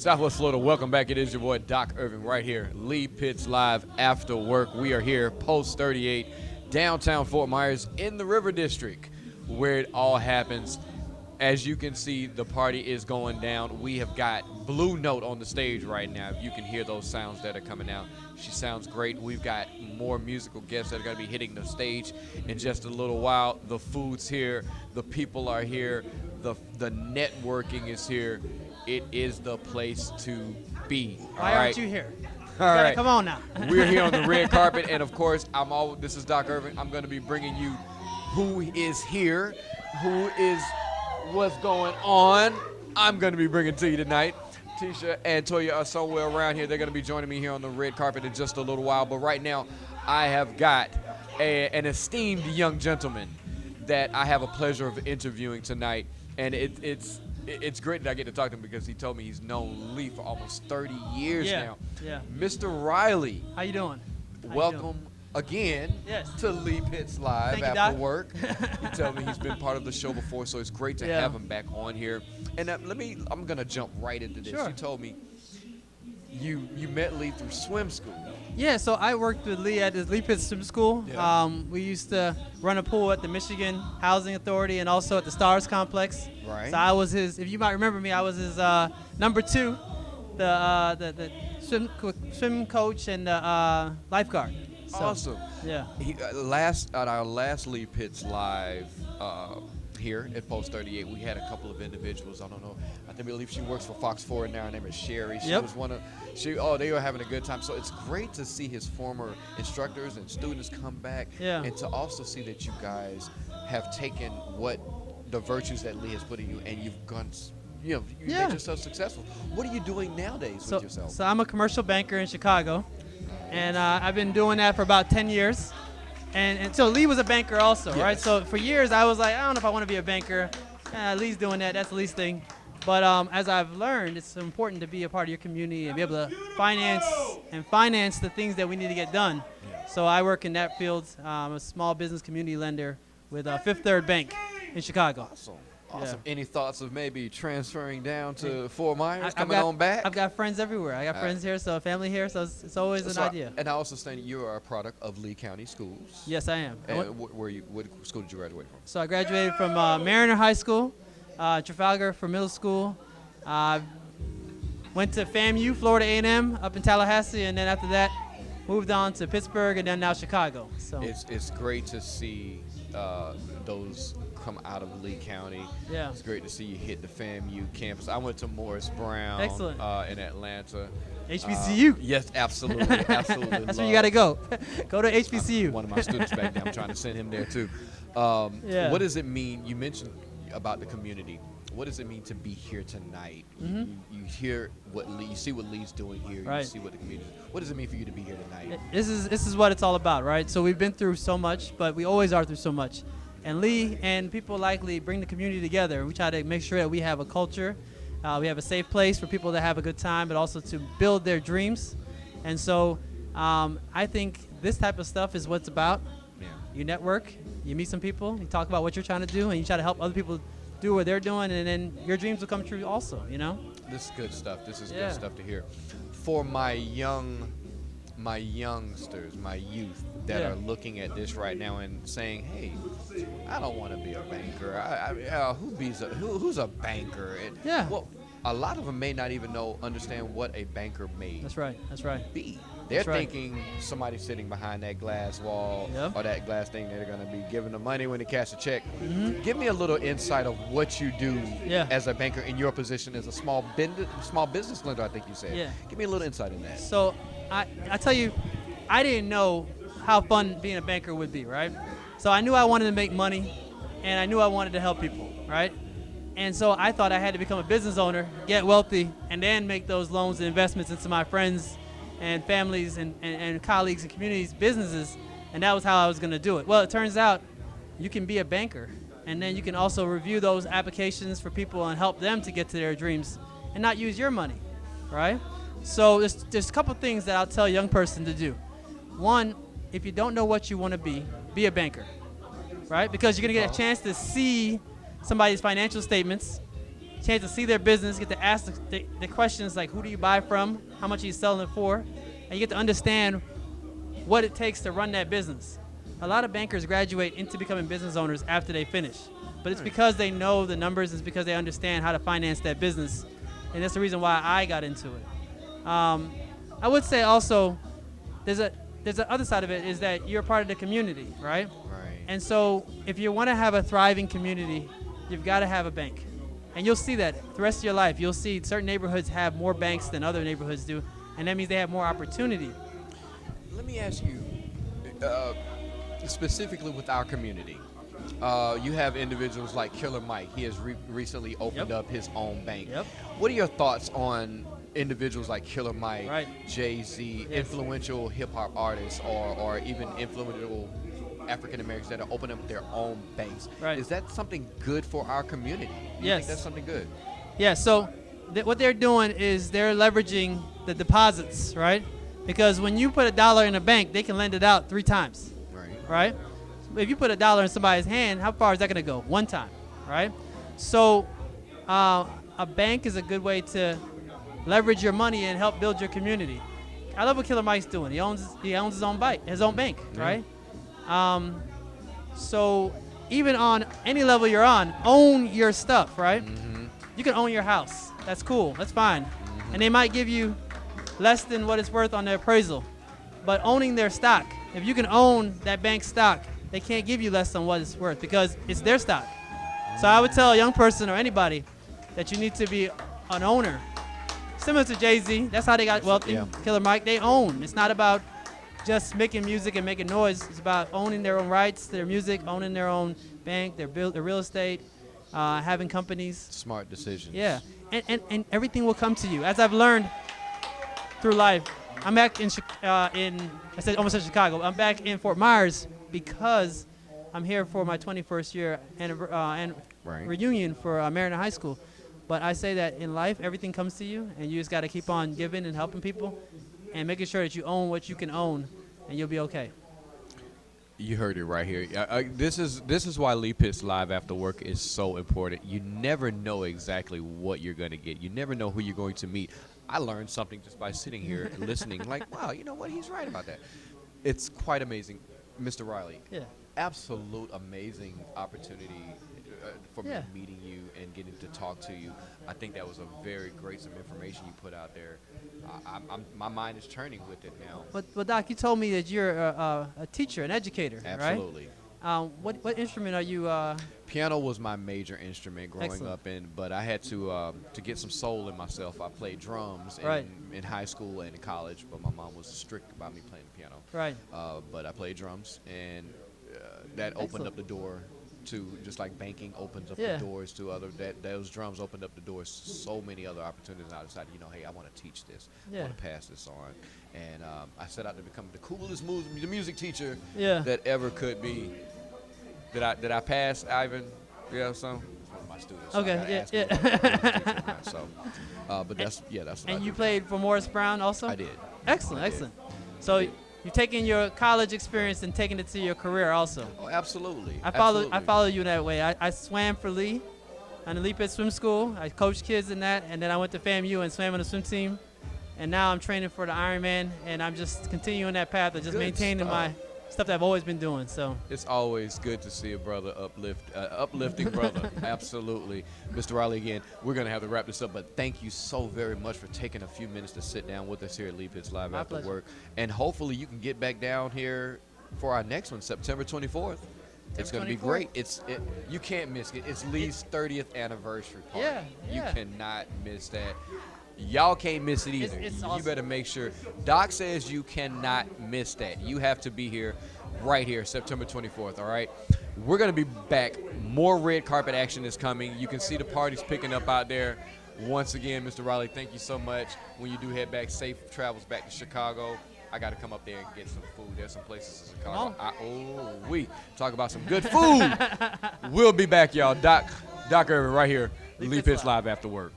Southwest Florida, welcome back. It is your boy Doc Irvin right here. Lee Pitts Live after work. We are here, Post 38, downtown Fort Myers in the River District, where it all happens. As you can see, the party is going down. We have got Blue Note on the stage right now. If you can hear those sounds that are coming out, she sounds great. We've got more musical guests that are going to be hitting the stage in just a little while. The food's here. The people are here. The networking is here. It is the place to be. Why aren't you here? All right. Come on now. We're here on the red carpet, and of course, this is Doc Irvin. I'm going to be bringing you who is here, who is what's going on. I'm going to be bringing to you tonight. Tisha and Toya are somewhere around here. They're going to be joining me here on the red carpet in just a little while. But right now, I have got an esteemed young gentleman that I have a pleasure of interviewing tonight, and it's great that I get to talk to him because he told me he's known Lee for almost 30 years now. Yeah. Mr. Riley. How you doing? Welcome again to Lee Pitts Live. Thank you, after Doc. work. He told me he's been part of the show before, so it's great to have him back on here. And I'm going to jump right into this. Sure. You told me you met Lee through swim school. Yeah, so I worked with Lee at the Lee Pitts Swim School. Yeah. We used to run a pool at the Michigan Housing Authority and also at the Stars Complex. Right. So I was if you might remember me, I was his number 2, the swim coach and the lifeguard. So, Awesome. Yeah. At our last Lee Pitts Live here at Post 38, we had a couple of individuals. I don't know. I believe she works for Fox 4 now. Her name is Sherry. She was one of. They were having a good time. So it's great to see his former instructors and students come back, and to also see that you guys have taken what the virtues that Lee has put in you, and you've gone. You made yourself successful. What are you doing nowadays with yourself? So I'm a commercial banker in Chicago, and I've been doing that for about 10 years. And so Lee was a banker also, right? So for years I was like, I don't know if I want to be a banker. Lee's doing that. That's Lee's thing. But as I've learned, it's important to be a part of your community and be able to finance the things that we need to get done. So I work in that field. I'm a small business community lender with Fifth Third Bank in Chicago. Awesome. Yeah. Any thoughts of maybe transferring down to Fort Myers, coming on back? I've got friends everywhere. I got friends here, so family here, so it's always an idea. And I also understand you are a product of Lee County Schools. Yes, I am. What school did you graduate from? So I graduated from Mariner High School, Trafalgar for middle school. Went to FAMU, Florida A&M, up in Tallahassee, and then after that, moved on to Pittsburgh, and then now Chicago. So it's great to see those come out of Lee County. Yeah. It's great to see you hit the FAMU campus. I went to Morris Brown. Excellent. In Atlanta. HBCU. Yes, absolutely. Absolutely. That's where you got to go. Go to HBCU. One of my students back there. I'm trying to send him there too. What does it mean? You mentioned about the community. What does it mean to be here tonight? Mm-hmm. You hear you see what Lee's doing here. Right. You see what the community. What does it mean for you to be here tonight? This is what it's all about, right? So we've been through so much, but we always are through so much. And Lee and people like Lee bring the community together. We try to make sure that we have a culture, we have a safe place for people to have a good time, but also to build their dreams. And so I think this type of stuff is what's about. Yeah. You network, you meet some people, you talk about what you're trying to do, and you try to help other people do what they're doing, and then your dreams will come true also, you know? This is good stuff. This is good stuff to hear. For my youngsters, my youth that are looking at this right now and saying, "Hey, I don't want to be a banker. Who's a banker?" Well, a lot of them may not even understand what a banker may. That's right. Be. They're thinking somebody sitting behind that glass wall or that glass thing that they're going to be giving them money when they cash a check. Mm-hmm. Give me a little insight of what you do as a banker in your position as a small business lender, I think you said. Yeah. Give me a little insight in that. So I tell you, I didn't know how fun being a banker would be, right? So I knew I wanted to make money, and I knew I wanted to help people, right? And so I thought I had to become a business owner, get wealthy, and then make those loans and investments into my friends and families and colleagues and communities' businesses, and that was how I was going to do it. Well, it turns out you can be a banker, and then you can also review those applications for people and help them to get to their dreams and not use your money, right? So there's a couple things that I'll tell a young person to do. One, if you don't know what you want to be a banker, right? Because you're going to get a chance to see somebody's financial statements chance to see their business, get to ask the questions like, who do you buy from, how much are you selling it for, and you get to understand what it takes to run that business. A lot of bankers graduate into becoming business owners after they finish, but it's because they know the numbers, it's because they understand how to finance that business, and that's the reason why I got into it. I would say also, there's the other side of it is that you're part of the community, right? Right. And so if you want to have a thriving community, you've got to have a bank. And you'll see that the rest of your life. You'll see certain neighborhoods have more banks than other neighborhoods do, and that means they have more opportunity. Let me ask you, specifically with our community, you have individuals like Killer Mike. He has recently opened up his own bank. Yep. What are your thoughts on individuals like Killer Mike, Right. Jay-Z, Yes. influential hip-hop artists, or even influential African Americans that are opening up their own banks? Right. Is that something good for our community? Do you Yes. think that's something good? Yeah, so what they're doing is they're leveraging the deposits, right? Because when you put $1 in a bank, they can lend it out 3 times, Right. right? If you put $1 in somebody's hand, how far is that going to go? 1 time, right? So a bank is a good way to leverage your money and help build your community. I love what Killer Mike's doing. He owns his own bank, Yeah. right? So even on any level you're on, own your stuff, right? Mm-hmm. You can own your house. That's cool. That's fine. And they might give you less than what it's worth on their appraisal. But owning their stock, if you can own that bank stock, they can't give you less than what it's worth because it's their stock. So I would tell a young person or anybody that you need to be an owner. Similar to Jay-Z, that's how they got wealthy. Yeah. Killer Mike, they own. It's not about just making music and making noise. It's about owning their own rights, their music, owning their own bank, their real estate, having companies. Smart decisions. Yeah, and everything will come to you. As I've learned through life, I'm back almost said Chicago. I'm back in Fort Myers because I'm here for my 21st year and Right. reunion for Mariner High School. But I say that in life, everything comes to you, and you just got to keep on giving and helping people and making sure that you own what you can own, and you'll be okay. You heard it right here. This is why Lee Pitts Live After Work is so important. You never know exactly what you're going to get. You never know who you're going to meet. I learned something just by sitting here and listening. Like, wow, you know what? He's right about that. It's quite amazing. Mr. Riley, Yeah. absolute amazing opportunity for me Yeah. meeting you and getting to talk to you. I think that was a very great some information you put out there. My mind is turning with it now. But Doc, you told me that you're a teacher, an educator, Absolutely. right? What instrument are you? Piano was my major instrument growing Excellent. up, but I had to get some soul in myself. I played drums Right. in high school and in college, but my mom was strict about me playing the piano. Right. But I played drums, and that opened Excellent. up the door to just like banking opens up Yeah. the doors to those drums opened up the doors to so many other opportunities. And I decided, hey, I want to teach this. I Yeah. want to pass this on, and I set out to become the coolest music teacher Yeah. that ever could be. Did I pass, Ivan? Yeah, so one of my students. So I Okay, gotta yeah, ask him yeah. about music teacher now, so, but that's what I And you do. played for Morris Brown also? I did. Excellent, I did. excellent. So you're taking your college experience and taking it to your career also. Oh, absolutely. I Absolutely. follow you that way. I swam for Lee on the Lee Pitts Swim School. I coached kids in that, and then I went to FAMU and swam on the swim team. And now I'm training for the Ironman, and I'm just continuing that path of just Good maintaining stuff. my stuff that I've always been doing. So It's always good to see a brother uplifting brother. Absolutely. Mr. Riley, again, we're going to have to wrap this up, but thank you so very much for taking a few minutes to sit down with us here at Lee Pitts Live My After pleasure. Work. And hopefully you can get back down here for our next one, September 24th. It's going to be 24th. great. You can't miss it. It's Lee's 30th anniversary party. Yeah, You yeah. cannot miss that. Y'all can't miss it either. It's You awesome. better make sure. Doc says you cannot miss that. You have to be here, right here, September 24th, all right? We're going to be back. More red carpet action is coming. You can see the parties picking up out there. Once again, Mr. Riley, thank you so much. When you do head back, safe travels back to Chicago. I got to come up there and get some food. There's some places in Chicago. We talk about some good food. We'll be back, y'all. Doc Irvin right here, Lee Pitts Live After Work.